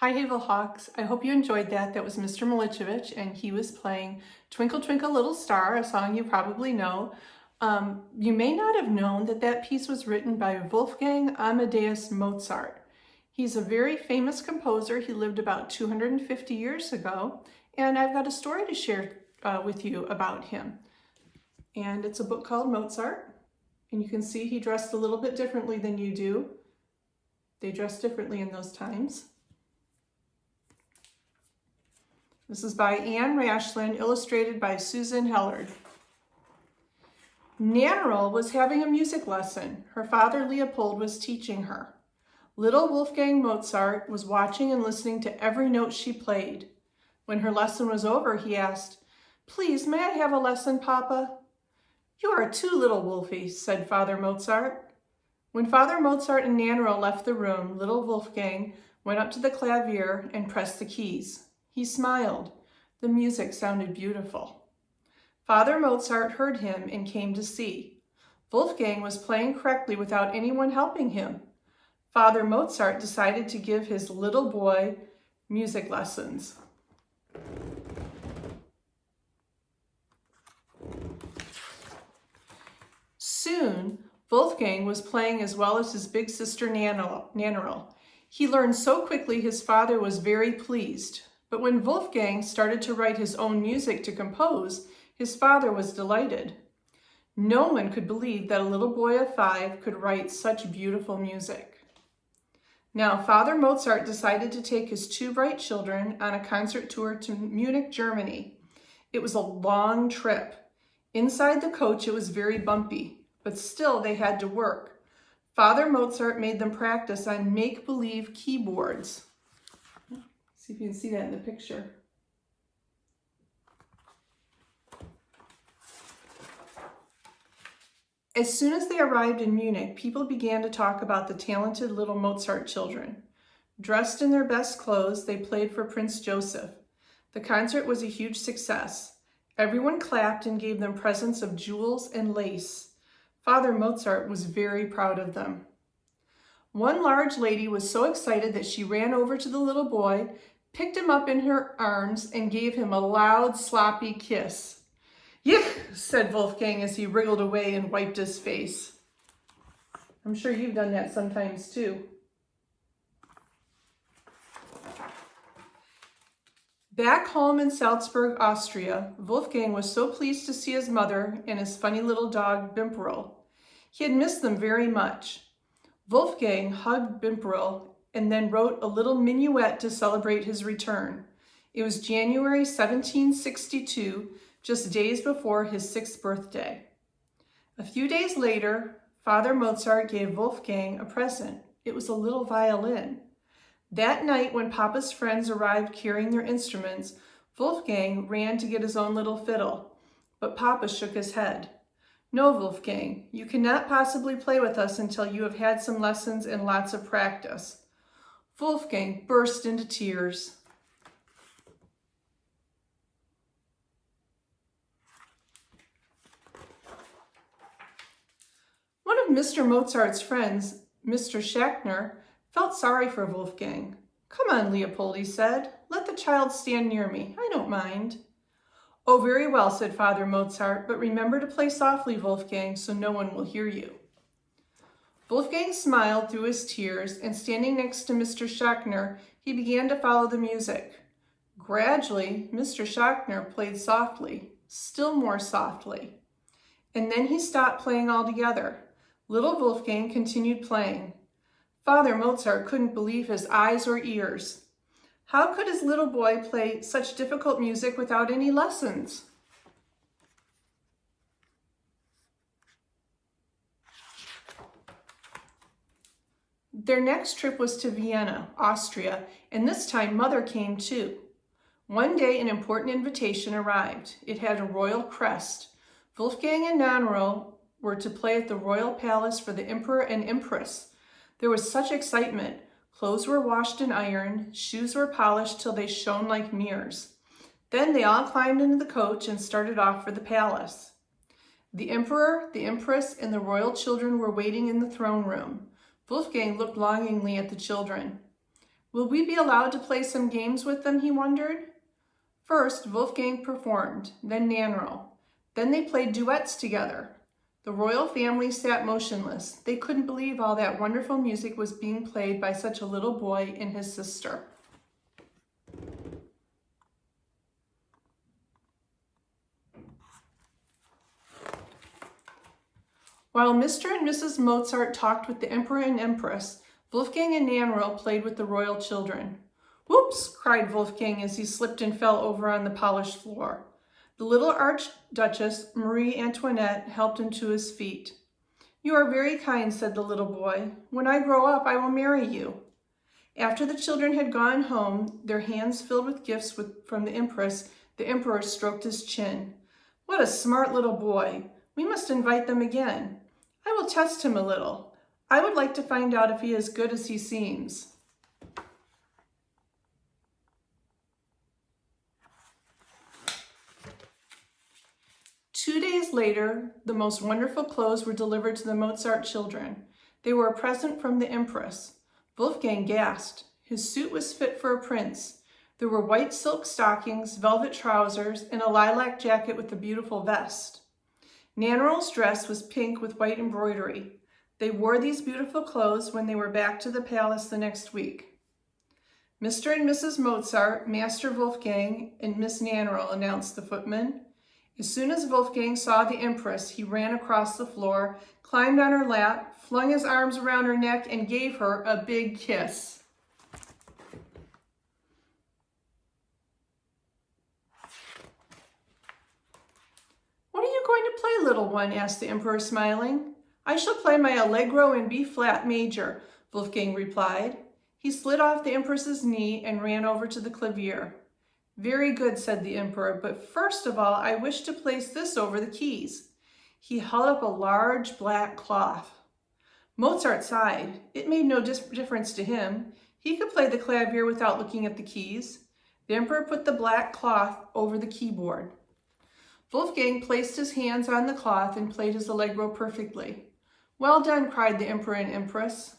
Hi, Havel Hawks. I hope you enjoyed that. That was Mr. Milicevic, and he was playing Twinkle, Twinkle, Little Star, a song you probably know. You may not have known that that piece was written by Wolfgang Amadeus Mozart. He's a very famous composer. He lived about 250 years ago, and I've got a story to share with you about him. And it's a book called Mozart, and you can see he dressed a little bit differently than you do. They dressed differently in those times. This is by Anne Rashland, illustrated by Susan Hellard. Nannerl was having a music lesson. Her father Leopold was teaching her. Little Wolfgang Mozart was watching and listening to every note she played. When her lesson was over, he asked, "Please, may I have a lesson, Papa?" "You are too little, Wolfie," said Father Mozart. When Father Mozart and Nannerl left the room, little Wolfgang went up to the clavier and pressed the keys. He smiled. The music sounded beautiful. Father Mozart heard him and came to see. Wolfgang was playing correctly without anyone helping him. Father Mozart decided to give his little boy music lessons. Soon, Wolfgang was playing as well as his big sister Nannerl. He learned so quickly his father was very pleased. But when Wolfgang started to write his own music to compose, his father was delighted. No one could believe that a little boy of 5 could write such beautiful music. Now, Father Mozart decided to take his 2 bright children on a concert tour to Munich, Germany. It was a long trip. Inside the coach, it was very bumpy, but still they had to work. Father Mozart made them practice on make-believe keyboards. See if you can see that in the picture. As soon as they arrived in Munich, people began to talk about the talented little Mozart children. Dressed in their best clothes, they played for Prince Joseph. The concert was a huge success. Everyone clapped and gave them presents of jewels and lace. Father Mozart was very proud of them. One large lady was so excited that she ran over to the little boy, picked him up in her arms, and gave him a loud, sloppy kiss. "Yuck," said Wolfgang as he wriggled away and wiped his face. I'm sure you've done that sometimes too. Back home in Salzburg, Austria, Wolfgang was so pleased to see his mother and his funny little dog, Bimperl. He had missed them very much. Wolfgang hugged Bimperl and then wrote a little minuet to celebrate his return. It was January 1762, just days before his 6th birthday. A few days later, Father Mozart gave Wolfgang a present. It was a little violin. That night, when Papa's friends arrived carrying their instruments, Wolfgang ran to get his own little fiddle, but Papa shook his head. "No, Wolfgang, you cannot possibly play with us until you have had some lessons and lots of practice." Wolfgang burst into tears. One of Mr. Mozart's friends, Mr. Schachner, felt sorry for Wolfgang. "Come on, Leopold," he said. "Let the child stand near me. I don't mind." "Oh, very well," said Father Mozart, "but remember to play softly, Wolfgang, so no one will hear you." Wolfgang smiled through his tears, and standing next to Mr. Schachner, he began to follow the music. Gradually, Mr. Schachner played softly, still more softly. And then he stopped playing altogether. Little Wolfgang continued playing. Father Mozart couldn't believe his eyes or ears. How could his little boy play such difficult music without any lessons? Their next trip was to Vienna, Austria, and this time Mother came too. One day an important invitation arrived. It had a royal crest. Wolfgang and Nannerl were to play at the royal palace for the Emperor and Empress. There was such excitement. Clothes were washed and ironed, shoes were polished till they shone like mirrors. Then they all climbed into the coach and started off for the palace. The Emperor, the Empress, and the royal children were waiting in the throne room. Wolfgang looked longingly at the children. Will we be allowed to play some games with them, he wondered. First, Wolfgang performed, then Nannerl. Then they played duets together. The royal family sat motionless. They couldn't believe all that wonderful music was being played by such a little boy and his sister. While Mr. and Mrs. Mozart talked with the Emperor and Empress, Wolfgang and Nannerl played with the royal children. "Whoops!" cried Wolfgang as he slipped and fell over on the polished floor. The little Archduchess, Marie Antoinette, helped him to his feet. "You are very kind," said the little boy. "When I grow up, I will marry you." After the children had gone home, their hands filled with gifts from the Empress, the Emperor stroked his chin. "What a smart little boy! We must invite them again. I will test him a little. I would like to find out if he is as good as he seems." Two days later, the most wonderful clothes were delivered to the Mozart children. They were a present from the Empress. Wolfgang gasped. His suit was fit for a prince. There were white silk stockings, velvet trousers, and a lilac jacket with a beautiful vest. Nannerl's dress was pink with white embroidery. They wore these beautiful clothes when they were back to the palace the next week. "Mr. and Mrs. Mozart, Master Wolfgang, and Miss Nannerl," announced the footman. As soon as Wolfgang saw the Empress, he ran across the floor, climbed on her lap, flung his arms around her neck, and gave her a big kiss. "What are you going to play, little one?" asked the Emperor, smiling. "I shall play my Allegro in B-flat major," Wolfgang replied. He slid off the Empress's knee and ran over to the clavier. "Very good," said the Emperor, "but first of all, I wish to place this over the keys." He held up a large black cloth. Mozart sighed. It made no difference to him. He could play the clavier without looking at the keys. The Emperor put the black cloth over the keyboard. Wolfgang placed his hands on the cloth and played his Allegro perfectly. "Well done," cried the Emperor and Empress.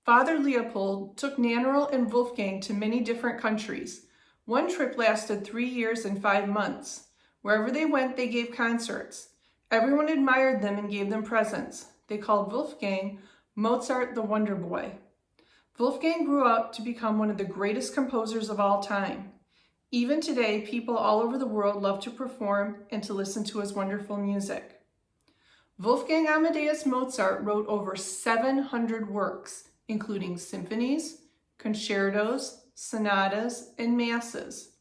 Father Leopold took Nannerl and Wolfgang to many different countries. One trip lasted 3 years and 5 months. Wherever they went, they gave concerts. Everyone admired them and gave them presents. They called Wolfgang Mozart the Wonder Boy. Wolfgang grew up to become one of the greatest composers of all time. Even today, people all over the world love to perform and to listen to his wonderful music. Wolfgang Amadeus Mozart wrote over 700 works, including symphonies, concertos, sonatas, and masses.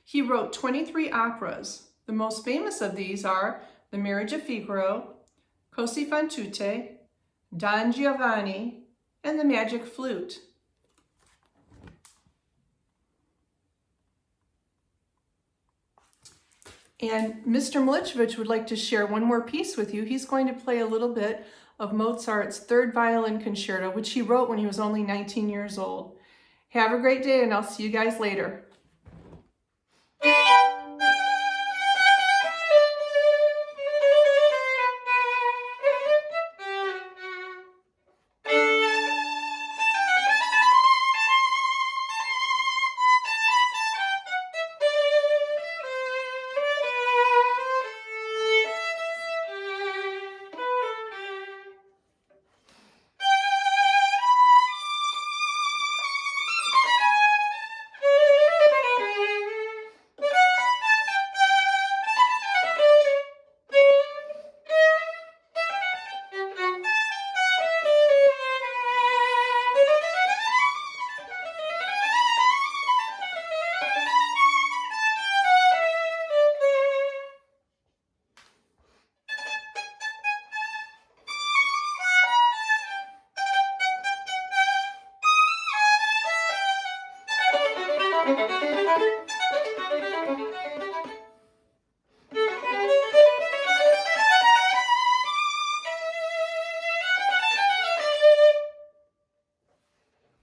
He wrote 23 operas. The most famous of these are The Marriage of Figaro, Così fan tutte, Don Giovanni, and The Magic Flute. And Mr. Milicevic would like to share one more piece with you. He's going to play a little bit of Mozart's Third Violin Concerto, which he wrote when he was only 19 years old. Have a great day, and I'll see you guys later.